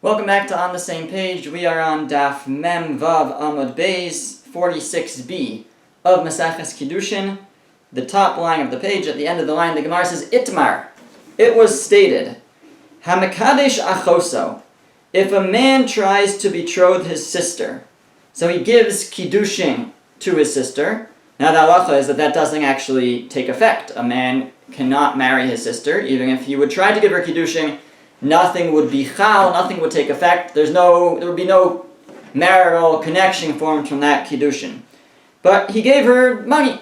Welcome back to On the Same Page. We are on Daf Mem Vav Amud Beis 46b of Maseches Kiddushin. The top line of the page, at the end of the line, the Gemara says, Itmar. It was stated, Hamekadesh Achoso. If a man tries to betroth his sister, so he gives Kiddushin to his sister. Now the halacha is that doesn't actually take effect. A man cannot marry his sister, even if he would try to give her Kiddushin. Nothing would be chal, nothing would take effect. There would be no marital connection formed from that Kiddushin. But he gave her money.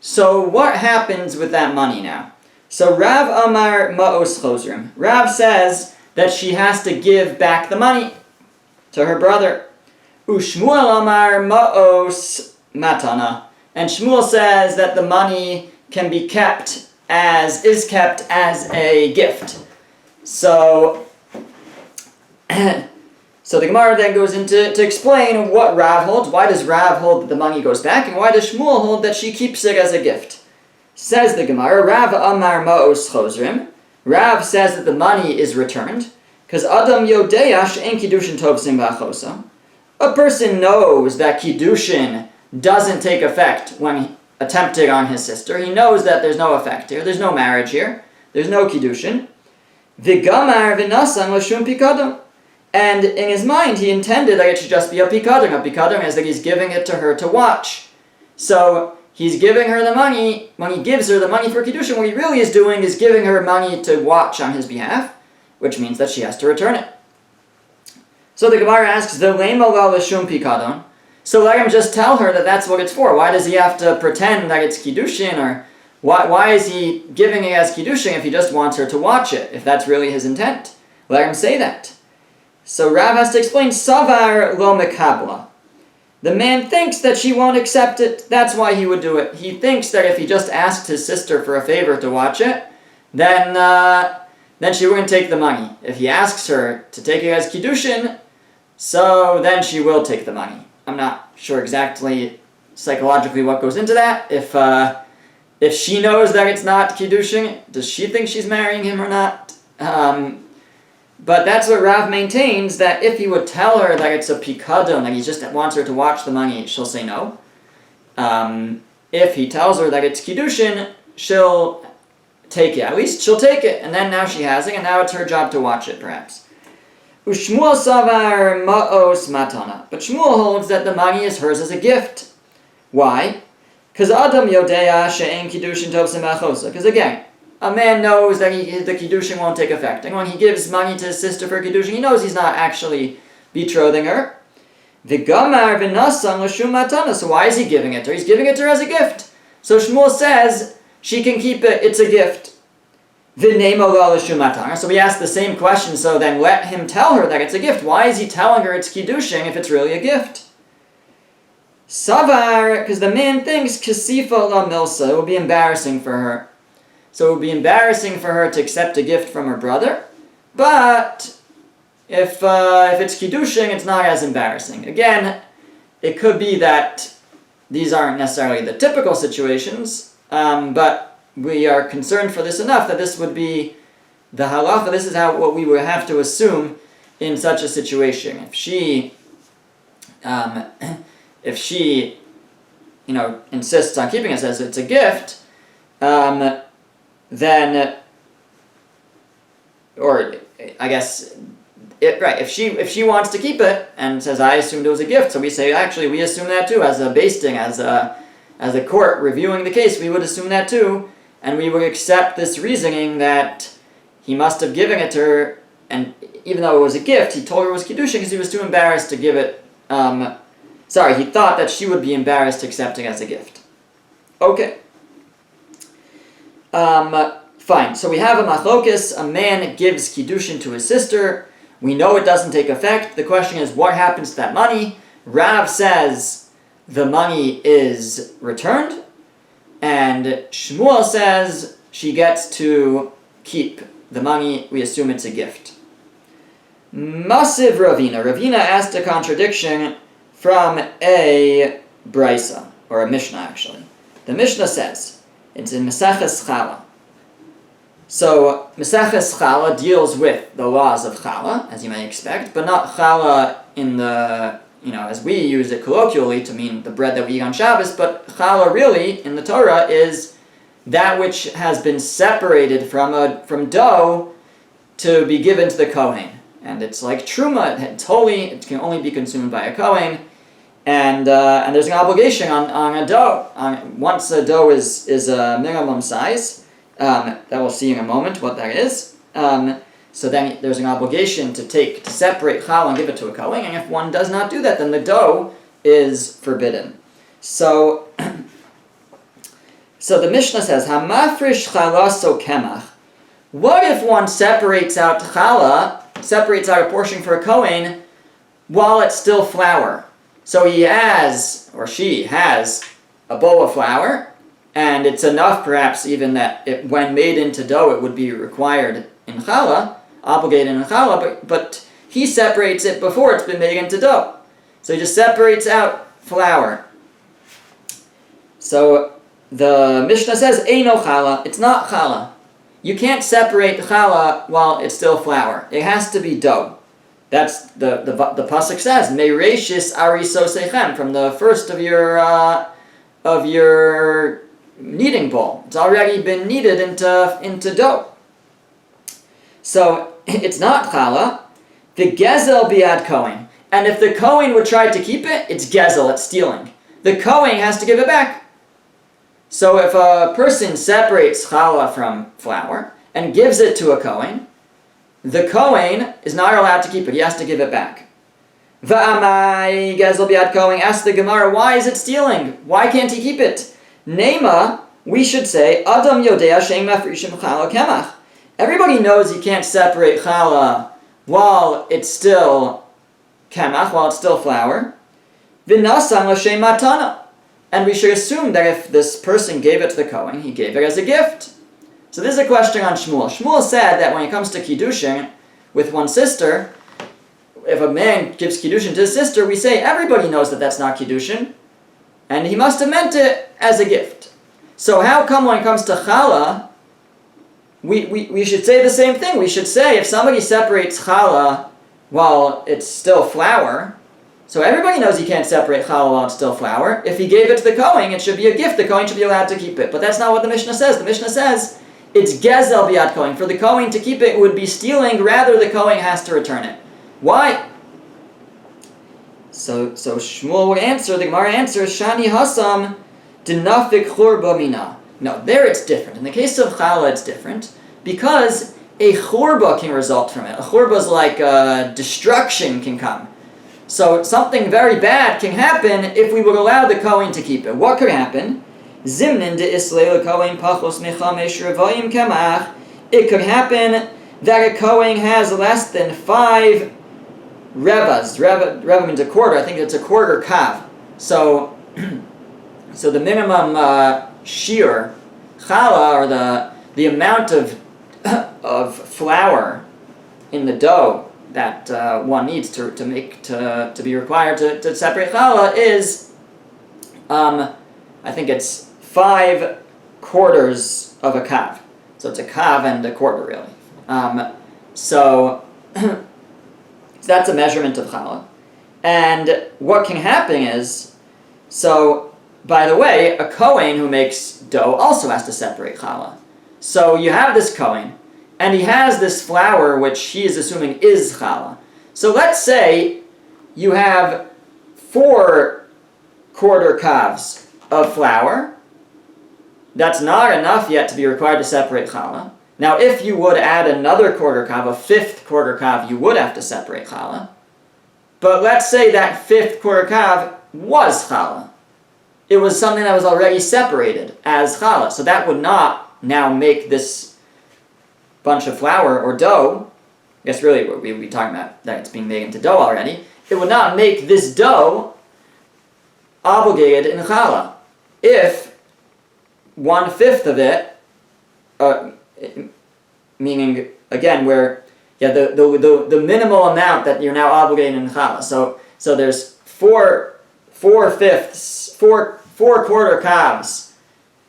So what happens with that money now? So Rav Amar Ma'os Chosrim. Rav says that she has to give back the money to her brother. Ushmuel Amar Ma'os Matana. And Shmuel says that the money can be kept as a gift. So the Gemara then goes into to explain what Rav holds. Why does Rav hold that the money goes back, and why does Shmuel hold that she keeps it as a gift? Says the Gemara, Rav Amar Ma'os Chosrim. Rav says that the money is returned because Adam Yodeya she'en Kiddushin Tovsim Ba'achosa. A person knows that Kiddushin doesn't take effect when attempted on his sister. He knows that there's no effect here. There's no marriage here. There's no Kiddushin. V'gamar v'nasan l'shum pikadon. And in his mind, he intended that it should just be a pikadon. A pikadon is that he's giving it to her to watch. So he's giving her the money. When he gives her the money for Kiddushin, what he really is doing is giving her money to watch on his behalf, which means that she has to return it. So the Gemara asks, V'leima la l'shum pikadon. So let him just tell her that that's what it's for. Why does he have to pretend that it's Kiddushin, or why is he giving it as Kiddushin if he just wants her to watch it, if that's really his intent? Let him say that. So Rav has to explain, Savar lo mekabla. The man thinks that she won't accept it, that's why he would do it. He thinks that if he just asked his sister for a favor to watch it, then she wouldn't take the money. If he asks her to take it as Kiddushin, so then she will take the money. I'm not sure exactly psychologically what goes into that. If she knows that it's not Kiddushin, does she think she's marrying him or not? But that's what Rav maintains, that if he would tell her that it's a pikadon, that he just wants her to watch the money, she'll say no. If he tells her that it's Kiddushin, she'll take it. At least she'll take it, and then now she has it, and now it's her job to watch it, perhaps. Ushmuel savar ma'os matana. But Shmuel holds that the money is hers as a gift. Why? Because Adam Yodeya she'en Kiddushin Tovsim Ba'achosa. Because again, a man knows that the Kiddushin won't take effect. And when he gives money to his sister for Kiddushin, he knows he's not actually betrothing her. V'gamar v'nasan l'shum matana. So why is he giving it to her? He's giving it to her as a gift. So Shmuel says she can keep it, it's a gift. V'nemo lo l'shum matana. So we ask the same question, so then let him tell her that it's a gift. Why is he telling her it's Kiddushin if it's really a gift? Savar, because the man thinks Kasifa la milsa, it will be embarrassing for her. So it would be embarrassing for her to accept a gift from her brother, but if it's Kiddushin, it's not as embarrassing. Again, it could be that these aren't necessarily the typical situations, but we are concerned for this enough that this would be the halacha. This is what we would have to assume in such a situation. If she insists on keeping it as it's a gift, then, or I guess, if she wants to keep it and says, I assumed it was a gift, so we say, actually, we assume that too, as a beis din, as a court reviewing the case, we would assume that too, and we would accept this reasoning that he must have given it to her, and even though it was a gift, he told her it was Kiddushin because he was too embarrassed to give it, he thought that she would be embarrassed accepting as a gift. Okay. Fine. So we have a machlokes. A man gives Kiddushin to his sister. We know it doesn't take effect. The question is, what happens to that money? Rav says the money is returned. And Shmuel says she gets to keep the money. We assume it's a gift. Masiv Ravina. Ravina asked a contradiction from a brisa, or a Mishnah actually. The Mishnah says, it's in Maseches Chala. So Maseches Challah deals with the laws of Challah, as you may expect, but not Challah in the, as we use it colloquially to mean the bread that we eat on Shabbos, but Challah really in the Torah is that which has been separated from dough to be given to the Kohen. And it's like Truma, it's holy, it can only be consumed by a Kohen, and there's an obligation on a dough. Once a dough is a minimum size, that we'll see in a moment what that is. So then there's an obligation to separate challah and give it to a kohen, and if one does not do that, then the dough is forbidden. So the Mishnah says, "Hamafrish chalaso kemach." What if one separates out challah, separates out a portion for a kohen, while it's still flour? So he has, or she has, a bowl of flour, and it's enough perhaps even that when made into dough it would be required in challah, obligated in challah, but he separates it before it's been made into dough. So he just separates out flour. So the Mishnah says, Eino challah, it's not challah. You can't separate challah while it's still flour. It has to be dough. That's the pasuk says, Meireshis arisosechem, from the first of your kneading bowl. It's already been kneaded into dough. So it's not challah. The gezel biad kohen, and if the kohen would try to keep it, it's gezel, it's stealing. The kohen has to give it back. So if a person separates challah from flour and gives it to a kohen, the kohen is not allowed to keep it. He has to give it back. Va'amai gezel biad kohen, ask the Gemara, why is it stealing? Why can't he keep it? Nema, we should say, Adam yodea she'en mafrishim challah kemach. Everybody knows you can't separate challah while it's still kemach, while it's still flour. V'nasan l'shem matana. And we should assume that if this person gave it to the Kohen, he gave it as a gift. So this is a question on Shmuel. Shmuel said that when it comes to Kiddushin with one sister, if a man gives Kiddushin to his sister, we say everybody knows that that's not Kiddushin, and he must have meant it as a gift. So how come when it comes to challah, we should say the same thing? We should say if somebody separates challah while it's still flour, so everybody knows you can't separate challah while it's still flour. If he gave it to the Kohen, it should be a gift. The Kohen should be allowed to keep it. But that's not what the Mishnah says. The Mishnah says it's gezel biad Kohen. For the Kohen to keep it would be stealing. Rather, the Kohen has to return it. Why? So Shmuel would answer, the Gemara answers, Shani Hasam dinafik churba mina. No, there it's different. In the case of challah, it's different because a churba can result from it. A churba is like destruction can come. So something very bad can happen if we would allow the Kohen to keep it. What could happen? Zimnin de Israel Kohen pachos mechamesh revayim kemach. It could happen that a Kohen has less than 5 revas. Reva means a quarter. I think it's a quarter kav. So the minimum shear challah, or the amount of flour in the dough that one needs to be required to separate challah is, I think it's 5 quarters of a kav. So it's a kav and a quarter, really. So that's a measurement of challah. And what can happen is, so by the way, a kohen who makes dough also has to separate challah. So you have this kohen, and he has this flour which he is assuming is challah. So let's say you have 4 quarter kavs of flour. That's not enough yet to be required to separate challah. Now if you would add another quarter kav, a 5th quarter kav, you would have to separate challah. But let's say that 5th quarter kav was challah. It was something that was already separated as challah. So that would not now make this bunch of flour or dough, I guess really we would be talking about that it's being made into dough already, it would not make this dough obligated in challah. If 1/5 of it, meaning again where the minimal amount that you're now obligated in challah. So there's 4 quarter kavs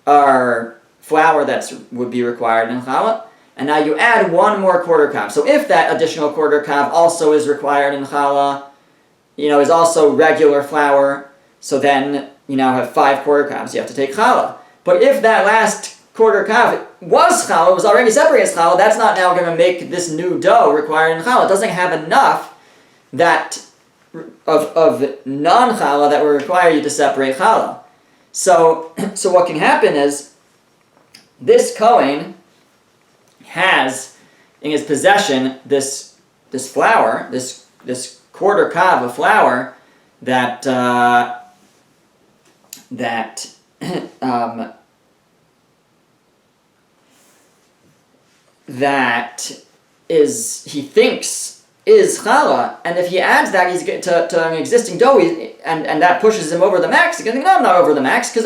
are flour that would be required in challah, and now you add one more quarter kav. So if that additional quarter kav also is required in challah, is also regular flour, so then you now have 5 quarter kavs. You have to take challah. But if that last quarter kav was challah, was already separated as challah, that's not now going to make this new dough required in challah. It doesn't have enough of non-challah that will require you to separate challah. So what can happen is this Kohen has in his possession this flour, this quarter kav of flour that he thinks is challah, and if he adds that he's to an existing dough, and that pushes him over the max, he's going to think, no, I'm not over the max, because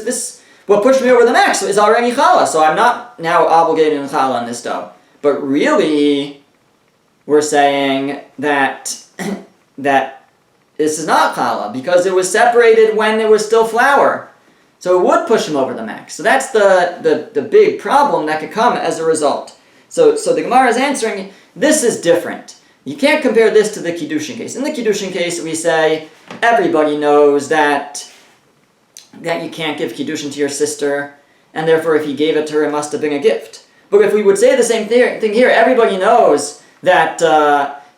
this what pushed me over the max is already challah, so I'm not now obligated in challah on this dough. But really, we're saying that this is not challah, because it was separated when it was still flour. So it would push him over the max. So that's the big problem that could come as a result. So the Gemara is answering, this is different. You can't compare this to the Kiddushin case. In the Kiddushin case, we say, everybody knows that you can't give Kiddushin to your sister, and therefore if he gave it to her, it must have been a gift. But if we would say the same thing here, everybody knows that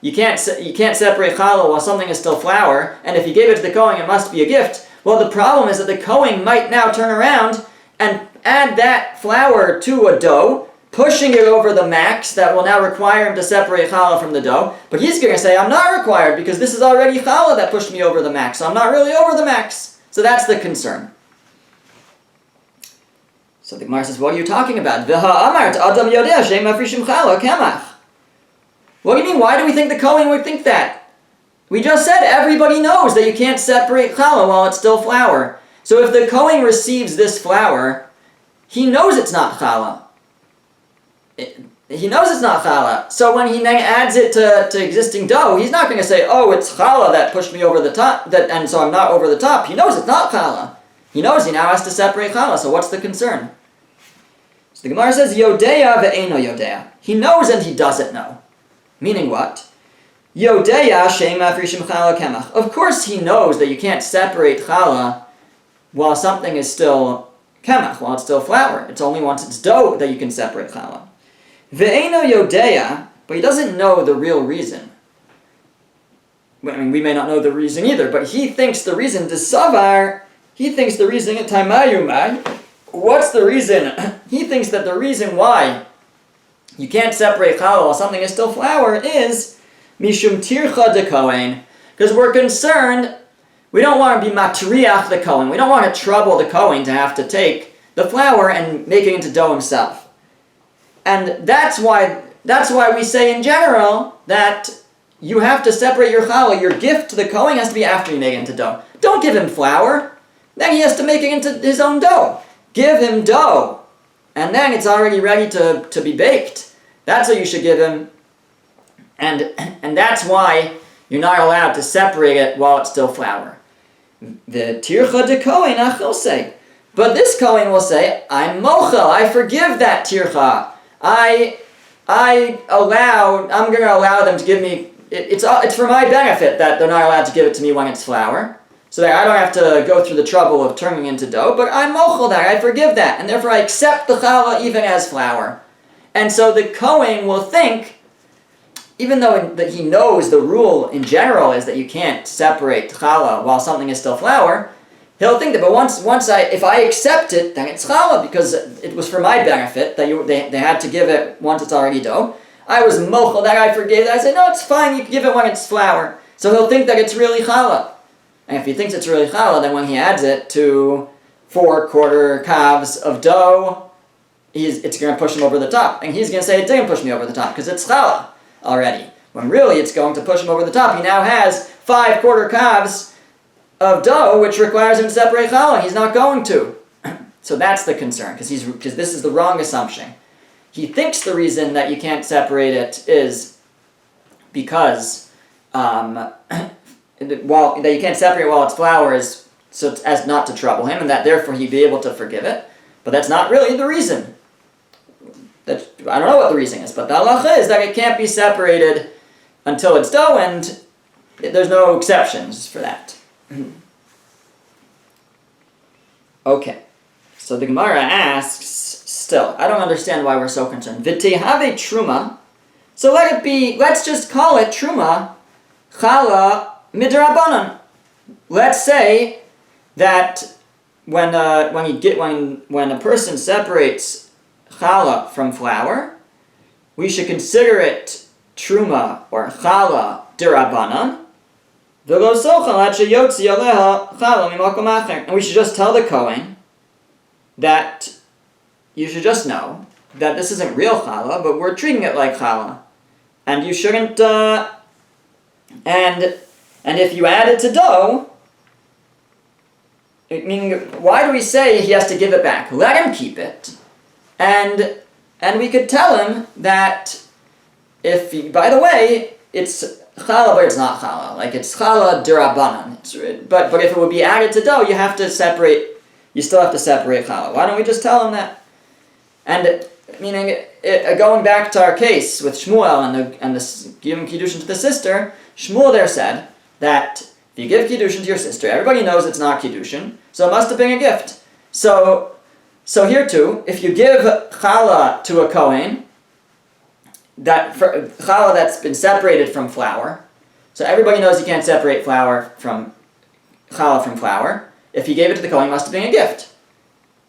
you can't separate challah while something is still flour, and if he gave it to the Kohen, it must be a gift. Well, the problem is that the Kohen might now turn around and add that flour to a dough, pushing it over the max that will now require him to separate challah from the dough. But he's going to say, I'm not required because this is already challah that pushed me over the max, so I'm not really over the max. So that's the concern. So the Gemara says, what are you talking about? What do you mean? Why do we think the Kohen would think that? We just said everybody knows that you can't separate challah while it's still flour. So if the Kohen receives this flour, he knows it's not challah. He knows it's not challah. So when he then adds it to existing dough, he's not going to say, oh, it's challah that pushed me over the top, and so I'm not over the top. He knows it's not challah. He knows he now has to separate challah, so what's the concern? So the Gemara says, Yodeya ve'eno yodeya. He knows and he doesn't know. Meaning what? Yodeya she'ema frishim challah kemach. Of course he knows that you can't separate challah while something is still kemach, while it's still flour. It's only once it's dough that you can separate challah. Ve'eno yodeya, but he doesn't know the real reason. I mean, we may not know the reason either, but he thinks the reason, he thinks the reason, what's the reason? He thinks that the reason why you can't separate challah while something is still flour is mishum tircha de Kohen, because we're concerned, we don't want to be matriach the Kohen, we don't want to trouble the Kohen to have to take the flour and make it into dough himself. And that's why we say in general that you have to separate your challah. Your gift to the Kohen has to be after you make it into dough. Don't give him flour. Then he has to make it into his own dough. Give him dough. And then it's already ready to be baked. That's what you should give him. And that's why you're not allowed to separate it while it's still flour. The tircha de Kohen achil say. But this Kohen will say, I'm mochel, I forgive that tircha. I'm going to allow them to give me, it's for my benefit that they're not allowed to give it to me when it's flour, so that I don't have to go through the trouble of turning into dough, but I'm mochel that, I forgive that, and therefore I accept the challah even as flour. And so the Kohen will think, even though that he knows the rule in general is that you can't separate challah while something is still flour, he'll think that, but if I accept it, then it's challah, because it was for my benefit that they had to give it once it's already dough. I was mochel that, I forgave that. I said, no, it's fine, you can give it when it's flour. So he'll think that it's really challah. And if he thinks it's really challah, then when he adds it to 4 quarter calves of dough, it's going to push him over the top. And he's going to say, it didn't push me over the top, because it's challah already. When really it's going to push him over the top. He now has 5 quarter calves of dough, which requires him to separate challah. He's not going to. So that's the concern, because this is the wrong assumption. He thinks the reason that you can't separate it is because that you can't separate while it's flour is so as not to trouble him, and that therefore he'd be able to forgive it. But that's not really the reason. I don't know what the reasoning is, but the halacha is that it can't be separated until it's dough, and there's no exceptions for that. Okay, so the Gemara asks, still, I don't understand why we're so concerned. V'tehave truma, so let it be, let's just call it truma chala midrabanan. Let's say that when a person separates challah from flour, we should consider it truma or challah dirabanan. And we should just tell the Kohen that you should just know that this isn't real challah, but we're treating it like challah, and you shouldn't. And if you add it to dough, meaning, why do we say he has to give it back? Let him keep it, and we could tell him that if he, by the way, it's challah, but it's not challah. Like, it's challah dirabanan. But if it would be added to dough, you have to separate. You still have to separate challah. Why don't we just tell him that? And meaning, going back to our case with Shmuel and the giving Kiddushin to the sister, Shmuel there said that if you give Kiddushin to your sister, everybody knows it's not Kiddushin, so it must have been a gift. So here too, if you give challah to a Kohen, challah that's been separated from flour, so everybody knows you can't separate challah from flour. If he gave it to the Kohen, it must have been a gift.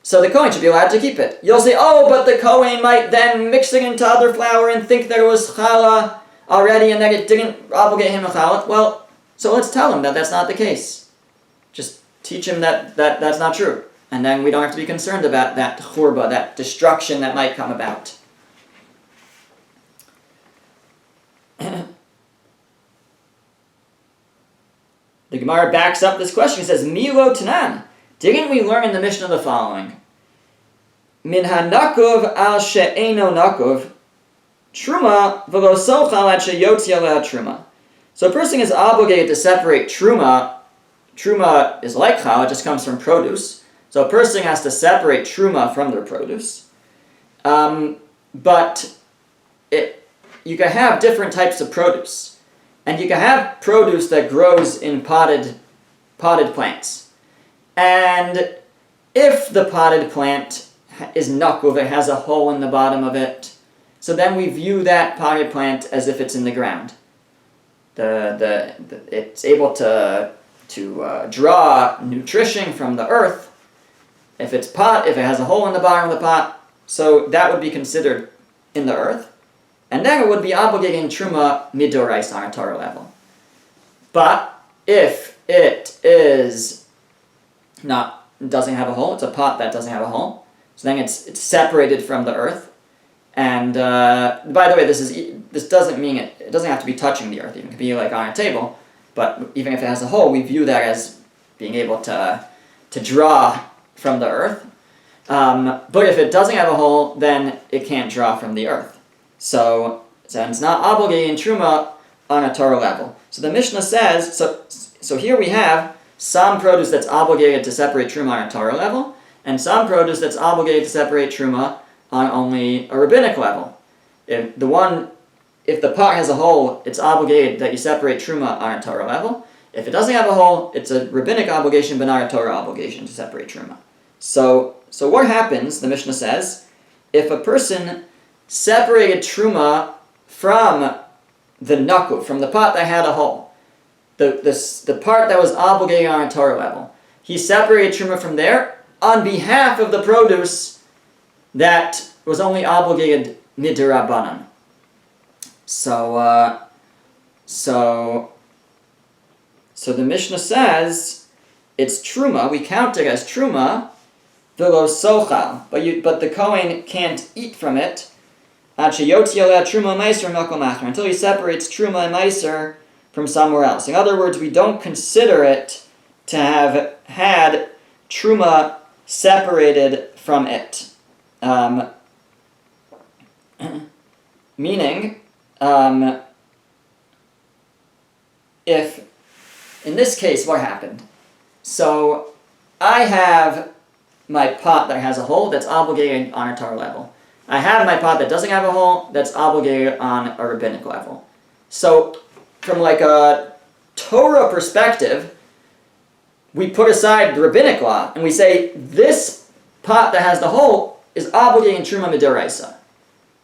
So the Kohen should be allowed to keep it. You'll say, oh, but the Kohen might then mix it into other flour and think that it was challah already and that it didn't obligate him a challah. Well, so let's tell him that that's not the case. Just teach him that that's not true. And then we don't have to be concerned about that churba, that destruction that might come about. The Gemara backs up this question. It says, Milo Tanan. Didn't we learn in the Mishnah the following? Min hanakov al she'eno nakov, truma v'lo sochal ad sheyotzi aleh truma. So a person is obligated to separate truma. Truma is like chal, it just comes from produce. So a person has to separate truma from their produce. But you can have different types of produce. And you can have produce that grows in potted plants. And if the potted plant is nakuv, it has a hole in the bottom of it, so then we view that potted plant as if it's in the ground. It's able to draw nutrition from the earth. If it has a hole in the bottom of the pot, so that would be considered in the earth. And then it would be obligating truma midorais on a Torah level. But if it doesn't have a hole, it's a pot that doesn't have a hole, so then it's separated from the earth. And by the way, this doesn't mean it doesn't have to be touching the earth. It can be like on a table, but even if it has a hole, we view that as being able to draw from the earth. But if it doesn't have a hole, then it can't draw from the earth. So it's not obligating truma on a Torah level. So the Mishnah says, so here we have some produce that's obligated to separate truma on a Torah level, and some produce that's obligated to separate truma on only a rabbinic level. If the pot has a hole, it's obligated that you separate truma on a Torah level. If it doesn't have a hole, it's a rabbinic obligation, but not a Torah obligation to separate truma. So what happens, the Mishnah says, if a person separated truma from the nakuv, from the pot that had a hole, the part that was obligated on a Torah level, he separated truma from there on behalf of the produce that was only obligated midrabanan. So the Mishnah says it's truma. We count it as truma, v'lo sochal, but the Kohen can't eat from it until he separates truma and meiser from somewhere else. In other words, we don't consider it to have had truma separated from it. Meaning, if, in this case, what happened? So, I have my pot that has a hole that's obligated on a Torah level. I have my pot that doesn't have a hole that's obligated on a rabbinic level. So from like a Torah perspective, we put aside the rabbinic law and we say this pot that has the hole is obligating truma midiraisa.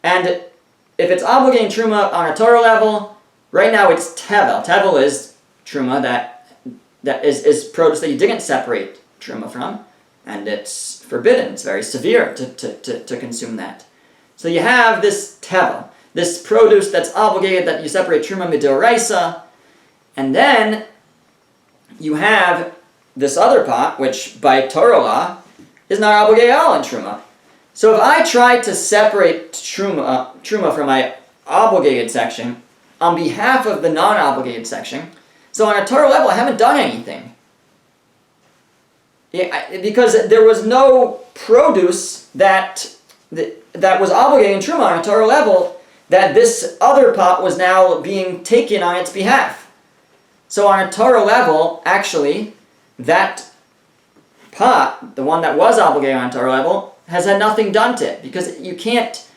And if it's obligating truma on a Torah level, right now it's tevel. Tevel is truma that is produce that you didn't separate truma from, and it's forbidden. It's very severe to consume that. So you have this tevel, this produce that's obligated that you separate truma midiraisa, and then you have this other pot, which by Torah law is not obligated at all in truma. So if I try to separate truma from my obligated section on behalf of the non-obligated section, so on a Torah level I haven't done anything. Because there was no produce that was obligated in truma on a Torah level that this other pot was now being taken on its behalf. So on a Torah level, actually, that pot, the one that was obligated on a Torah level, has had nothing done to it. Because you can't,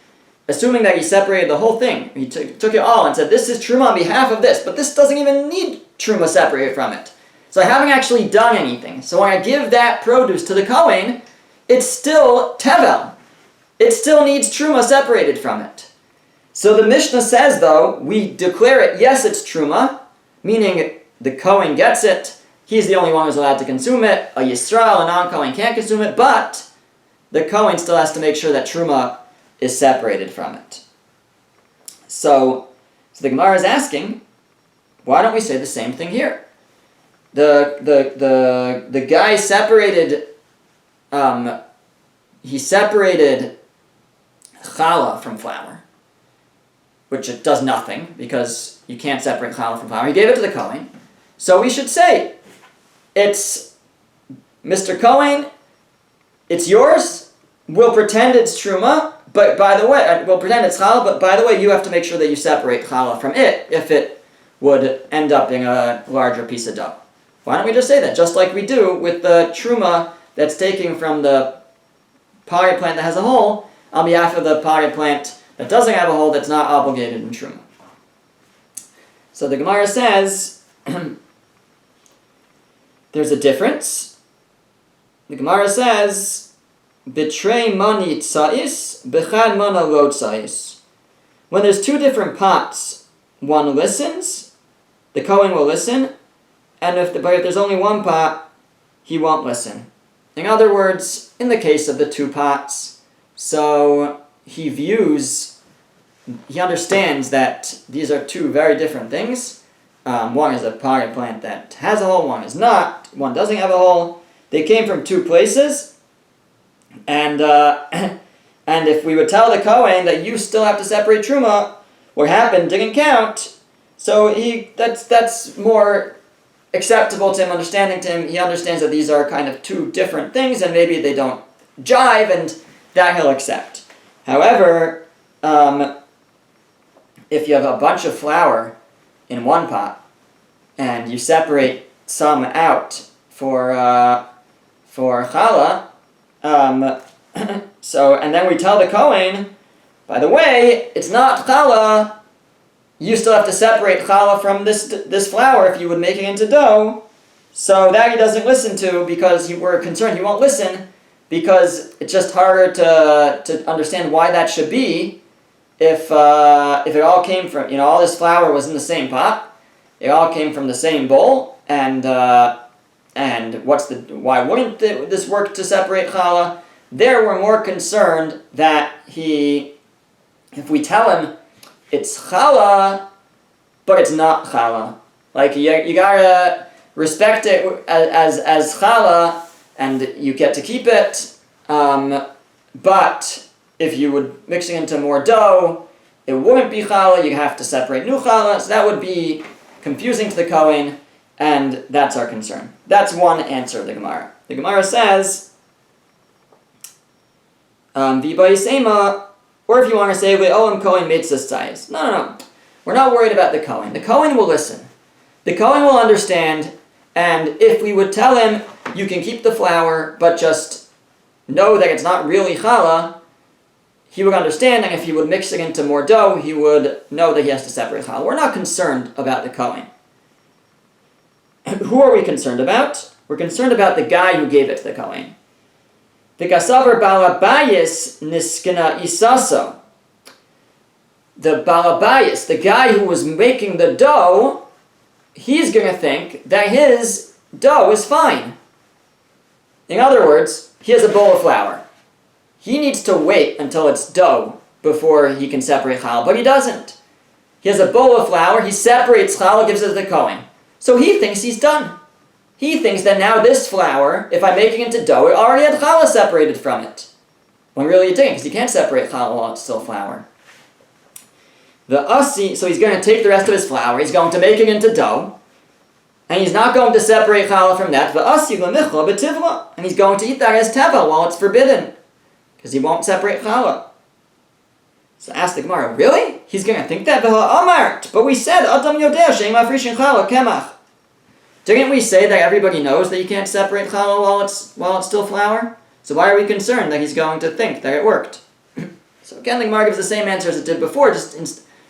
assuming that he separated the whole thing, he took it all and said, this is truma on behalf of this, but this doesn't even need truma separated from it. So I haven't actually done anything. So when I give that produce to the Kohen, it's still tevel. It still needs truma separated from it. So the Mishnah says, though, we declare it, yes, it's truma, meaning the Kohen gets it, he's the only one who's allowed to consume it, a Yisrael, a non-Kohen can't consume it, but the Kohen still has to make sure that truma is separated from it. So the Gemara is asking, why don't we say the same thing here? The guy separated, he separated challah from flour, which it does nothing, because you can't separate challah from flour. He gave it to the Kohen. So we should say, it's Mr. Kohen, it's yours, we'll pretend it's truma, but by the way, we'll pretend it's challah, but by the way, you have to make sure that you separate challah from it if it would end up being a larger piece of dough. Why don't we just say that, just like we do with the truma that's taken from the potted plant that has a hole on behalf of the potted plant that doesn't have a hole that's not obligated in truma. So the Gemara says, there's a difference. The Gemara says, Bitrei mani tzais, bechad mana lo tzais. When there's two different pots, one listens, the Kohen will listen, and if there's only one pot, he won't listen. In other words, in the case of the two pots, so he understands that these are two very different things. One is a potted plant that has a hole, one is not, one doesn't have a hole. They came from two places, and if we would tell the Kohen that you still have to separate truma, what happened didn't count, so that's more acceptable to him, understanding to him. He understands that these are kind of two different things, and maybe they don't jive, and that he'll accept. However, if you have a bunch of flour in one pot, and you separate some out for challah, and then we tell the Kohen, by the way, it's not challah, you still have to separate challah from this flour if you would make it into dough. So that he doesn't listen to, because we're concerned he won't listen, because it's just harder to understand why that should be if it all came from, all this flour was in the same pot, it all came from the same bowl, and why wouldn't this work to separate challah? There we're more concerned that if we tell him it's challah, but it's not challah. Like, you gotta respect it as challah, and you get to keep it, but if you would mix it into more dough, it wouldn't be challah, you have to separate new challah, so that would be confusing to the Kohen, and that's our concern. That's one answer of the Gemara. The Gemara says, V'bayisema, or if you want to say, Olam Kohen mitzvahs tzayis. No. We're not worried about the Kohen. The Kohen will listen. The Kohen will understand, and if we would tell him, you can keep the flour, but just know that it's not really challah, he would understand, and if he would mix it into more dough, he would know that he has to separate challah. We're not concerned about the Kohen. Who are we concerned about? We're concerned about the guy who gave it to the Kohen. The Kasavar Balabayis Niskina Isaso. The Balabayis, the guy who was making the dough, he's going to think that his dough is fine. In other words, he has a bowl of flour. He needs to wait until it's dough before he can separate challah, but he doesn't. He has a bowl of flour, he separates challah, gives it to the Kohen. So he thinks he's done. He thinks that now this flour, if I make it into dough, it already had challah separated from it. When really it didn't, because you can't separate challah while it's still flour. The asi, so he's going to take the rest of his flour, he's going to make it into dough, and he's not going to separate challah from that. The asi l'michla b'tivla, and he's going to eat that as teva while it's forbidden, because he won't separate challah. So ask the Gemara, really? He's going to think that? But we said, Adam yodeh she'im mafrishin challah kemach. Didn't we say that everybody knows that you can't separate challah while it's still flour? So why are we concerned that he's going to think that it worked? So again, the Gemara gives the same answer as it did before.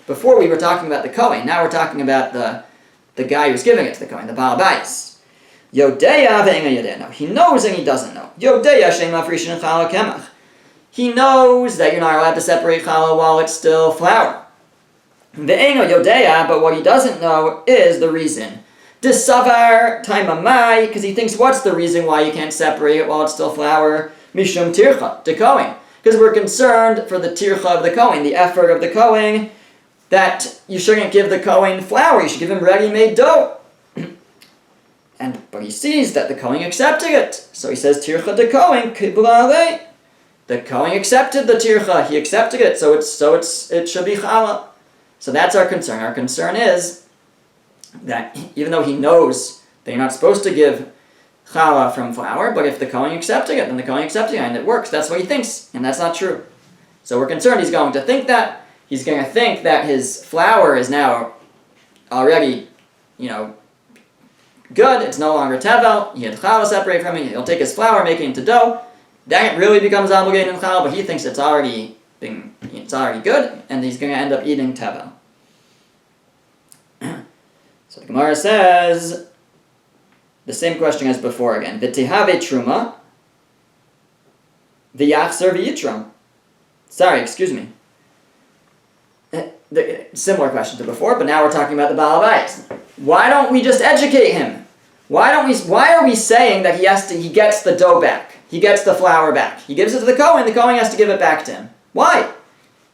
Before we were talking about the Kohen. Now we're talking about the guy who's giving it to the Kohen, the Baal Bayis. Yodeya ve'enga yodeh. No, he knows and he doesn't know. Yodeya she'im mafrishin challah kemach. He knows that you're not allowed to separate challah while it's still flour. Ve'enga yodea, but what he doesn't know is the reason. Desavar taimamai, because he thinks, what's the reason why you can't separate it while it's still flour? Mishum tircha, the Kohen. Because we're concerned for the tircha of the Kohen, the effort of the Kohen, that you shouldn't give the Kohen flour, you should give him ready-made dough. But he sees that the Kohen accepted it. So he says, tircha de Kohen, kibla alei. The Kohen accepted the tircha, he accepted it, so it should be challah. So that's our concern. Our concern is that even though he knows that you're not supposed to give challah from flour, but if the Kohen accepted it, then the Kohen accepted it, and it works. That's what he thinks, and that's not true. So we're concerned he's going to think that. He's going to think that his flour is now already, good. It's no longer tevel. He had challah separate from it. He'll take his flour, make it into dough. Then it really becomes obligated in challah, but he thinks it's already good, and he's going to end up eating tevel. So the Gemara says the same question as before again. V'tihave truma, v'yachzer v'yitram. Sorry, excuse me. Similar question to before, but now we're talking about the Baal Bayis. Why don't we just educate him? Why are we saying that he gets the dough back? He gets the flour back. He gives it to the Kohen has to give it back to him. Why?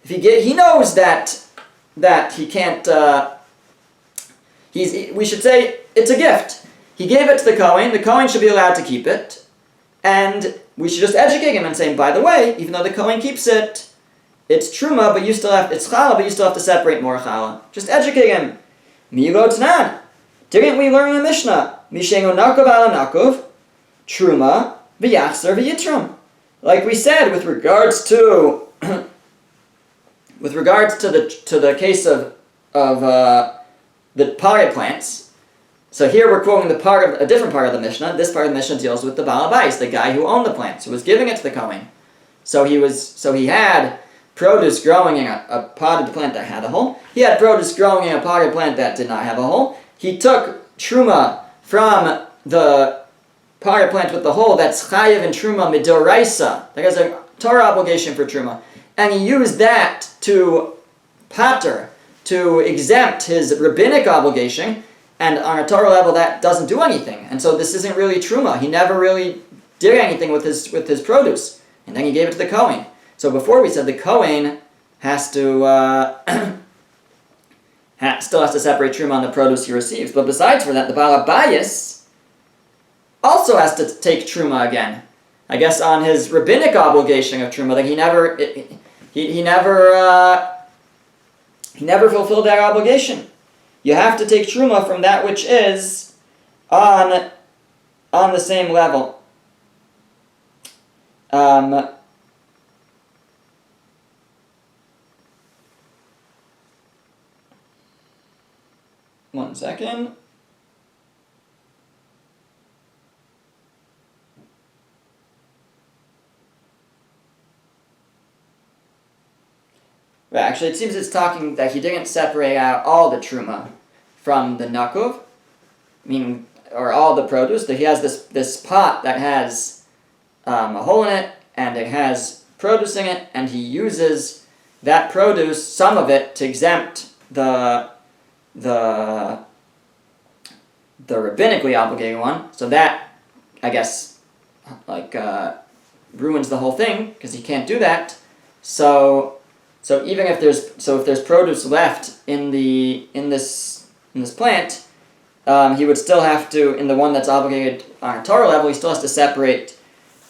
If he knows that he can't, we should say it's a gift. He gave it to the Kohen should be allowed to keep it, and we should just educate him and say, by the way, even though the Kohen keeps it, it's truma, but it's challah, but you still have to separate more challah. Just educate him. Milo tnan. Didn't we learn in the Mishnah? Mishenu nakov ala nakov, truma, v'yachzer v'yitram. Like we said, with regards to the case of the pare plants. So here we're quoting a different part of the Mishnah. This part of the Mishnah deals with the Baal Bayis, the guy who owned the plants, who was giving it to the Kohen. So he had produce growing in a potted plant that had a hole. He had produce growing in a potted plant that did not have a hole. He took truma from the potted plant with the hole that's chayiv and truma midoraisa. That has a Torah obligation for truma. And he used that to pater, to exempt his rabbinic obligation, and on a Torah level that doesn't do anything. And so this isn't really truma. He never really did anything with his produce. And then he gave it to the Kohen. So before we said the Kohen has to still has to separate truma on the produce he receives. But besides for that, the Baal Bayis also has to take truma again. I guess on his rabbinic obligation of truma, that he never fulfilled that obligation. You have to take truma from that which is on the same level. One second. But actually, it seems it's talking that he didn't separate out all the truma from the nakuv, meaning, or all the produce. That he has this pot that has a hole in it, and it has produce in it, and he uses that produce, some of it, to exempt the rabbinically obligated one. So that, I guess, ruins the whole thing because he can't do that. So even if there's produce left in this plant, he would still have to, in the one that's obligated on a Torah level, he still has to separate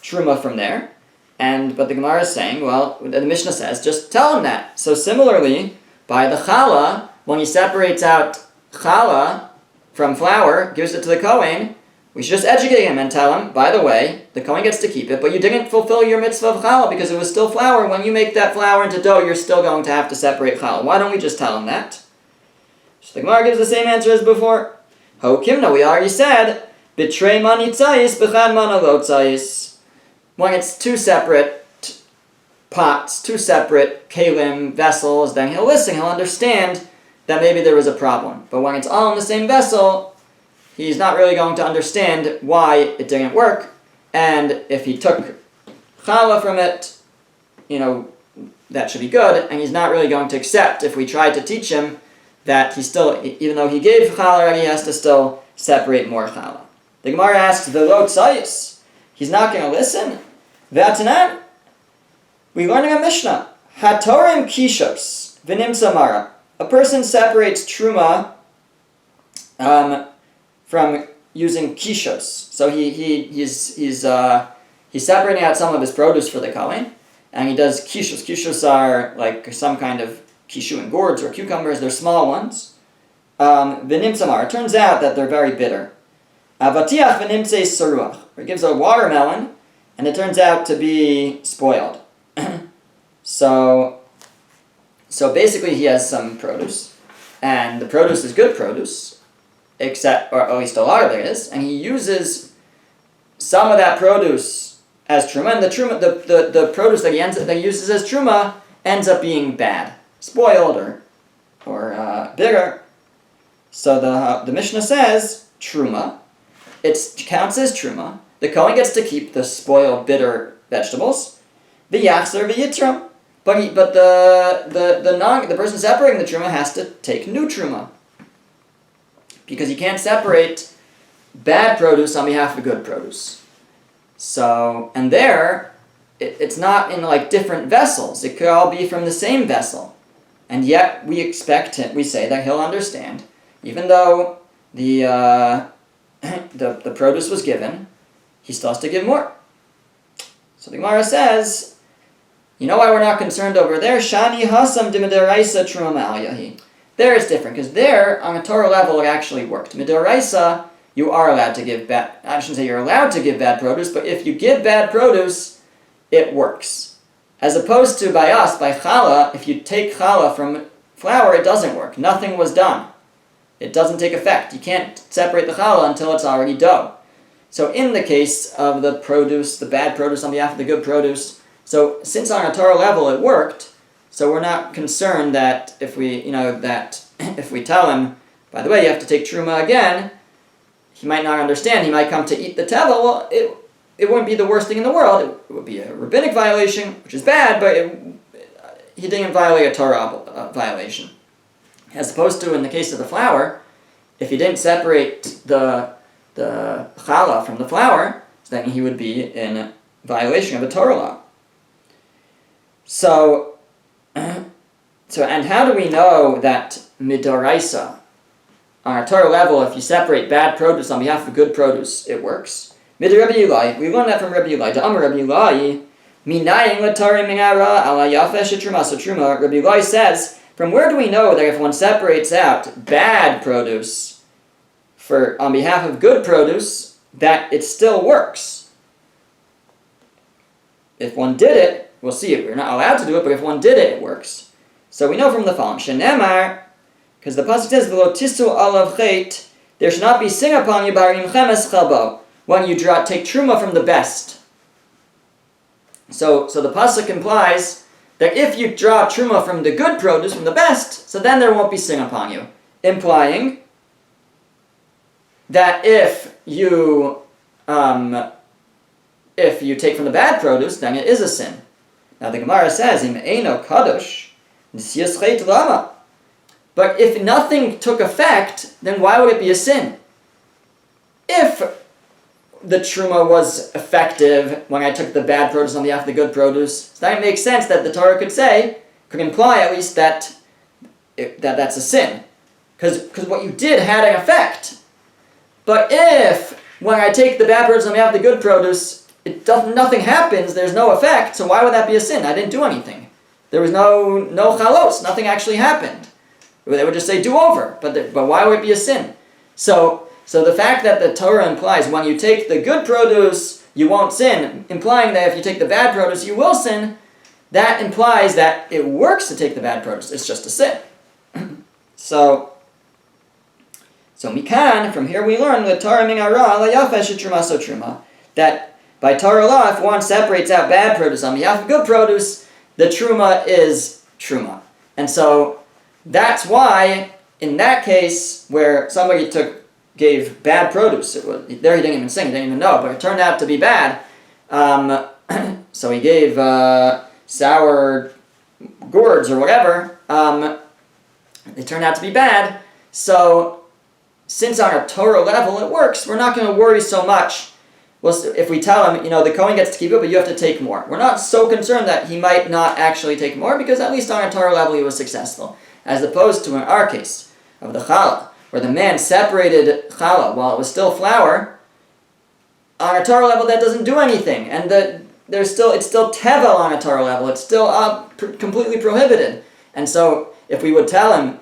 truma from there. But the Gemara is saying, well, the Mishnah says, just tell him that. So similarly, by the challah, when he separates out challah from flour, gives it to the Kohen, we should just educate him and tell him, by the way, the Kohen gets to keep it, but you didn't fulfill your mitzvah of challah because it was still flour. When you make that flour into dough, you're still going to have to separate challah. Why don't we just tell him that? So the Gemara gives the same answer as before. Ho kimna, we already said, bitrei mani tzayis, b'chan mana lo tzayis. When it's two separate pots, two separate kalim, vessels, then he'll listen, he'll understand that maybe there was a problem. But when it's all in the same vessel, he's not really going to understand why it didn't work. And if he took challah from it, that should be good. And he's not really going to accept if we try to teach him that he still, even though he gave challah already, he has to still separate more challah. The Gemara asks, the lo tzayis, he's not going to listen? V'atanan, we learn in a Mishnah, hatorim kishos v'nimtza mara. A person separates truma from using kishos. So he's separating out some of his produce for the Kohen, and he does kishos. Kishos are like some kind of kishu and gourds or cucumbers. They're small ones. V'nimtza mara. It turns out that they're very bitter. Avatiach v'nimtze saruach. He gives a watermelon, and it turns out to be spoiled. So basically he has some produce, and the produce is good produce, except, or at least a lot of it is, and he uses some of that produce as truma, and the produce that he uses as truma ends up being bad, spoiled or bitter. So the Mishnah says truma, it counts as truma. The Kohen gets to keep the spoiled, bitter vegetables. The yachzer v'yitram, but the person separating the truma has to take new truma, because you can't separate bad produce on behalf of good produce. So, and there, it's not in like different vessels. It could all be from the same vessel, and yet we say that he'll understand, even though the produce was given, he still has to give more. So the Gemara says, you know why we're not concerned over there? Shani hasam d'midaraisa truma ma'al. There it's different, because there, on a Torah level, it actually worked. Midaraisa, you are allowed to give I shouldn't say you're allowed to give bad produce, but if you give bad produce, it works. As opposed to by us, by challah, if you take challah from flour, it doesn't work. Nothing was done. It doesn't take effect. You can't separate the challah until it's already dough. So in the case of the produce, the bad produce on behalf of the good produce, so since on a Torah level it worked, so we're not concerned that if we tell him, by the way, you have to take truma again, he might not understand. He might come to eat the tevel. Well, it wouldn't be the worst thing in the world. It would be a rabbinic violation, which is bad, but he didn't violate a Torah violation. As opposed to in the case of the flour, if he didn't separate the challah from the flour, then he would be in violation of a Torah law. So and how do we know that midoraisa, on a Torah level, if you separate bad produce on behalf of good produce, it works? Midar Rabbi Yulai, we learned that from Rabbi Yulai. Amar Rabbi Yulai, minayin l'tarim minara ala yafesh truma. So truma, Rabbi Yulai says, from where do we know that if one separates out bad produce on behalf of good produce, that it still works? If one did it, we'll see it. We're not allowed to do it, but if one did it, it works. So we know from the following. Shenemar, because the pasuk says, "V'lo tisu alav chait," there should not be sin upon you by rimchemes chalbo, when you take truma from the best. So the pasuk implies that if you draw truma from the good produce, from the best, so then there won't be sin upon you. Implying that if you take from the bad produce, then it is a sin. Now the Gemara says, Im eino kadosh, nisias chet lama. But if nothing took effect, then why would it be a sin? If the truma was effective when I took the bad produce on behalf of the good produce, so that makes sense that the Torah could imply at least that that's a sin. Because what you did had an effect. But if when I take the bad produce on behalf of the good produce, nothing happens, there's no effect, so why would that be a sin? I didn't do anything. There was no chalos, nothing actually happened. They would just say do over, but why would it be a sin? So the fact that the Torah implies when you take the good produce, you won't sin, implying that if you take the bad produce, you will sin, that implies that it works to take the bad produce. It's just a sin. So mikan, from here we learn that Torah min hara la yafesh truma so truma, that by Torah law, if one separates out bad produce on behalf of good produce, the truma is truma. And so that's why, in that case, where somebody gave bad produce, there he didn't even sing, he didn't even know, but it turned out to be bad. So he gave sour gourds or whatever. They turned out to be bad. So since on a Torah level it works, we're not going to worry so much. Well, if we tell him, the Kohen gets to keep it, but you have to take more. We're not so concerned that he might not actually take more, because at least on a Torah level he was successful. As opposed to in our case of the challah, where the man separated challah while it was still flour. On a Torah level that doesn't do anything, and it's still tevel on a Torah level. It's still completely prohibited. And so if we would tell him,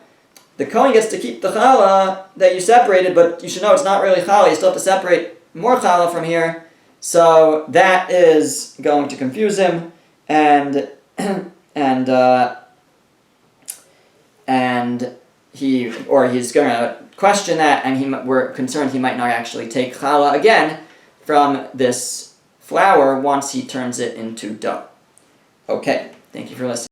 the Kohen gets to keep the challah that you separated, but you should know it's not really challah. You still have to separate more challah from here. So that is going to confuse him, and he's going to question that, and we're concerned he might not actually take challah again from this flour once he turns it into dough. Okay, thank you for listening.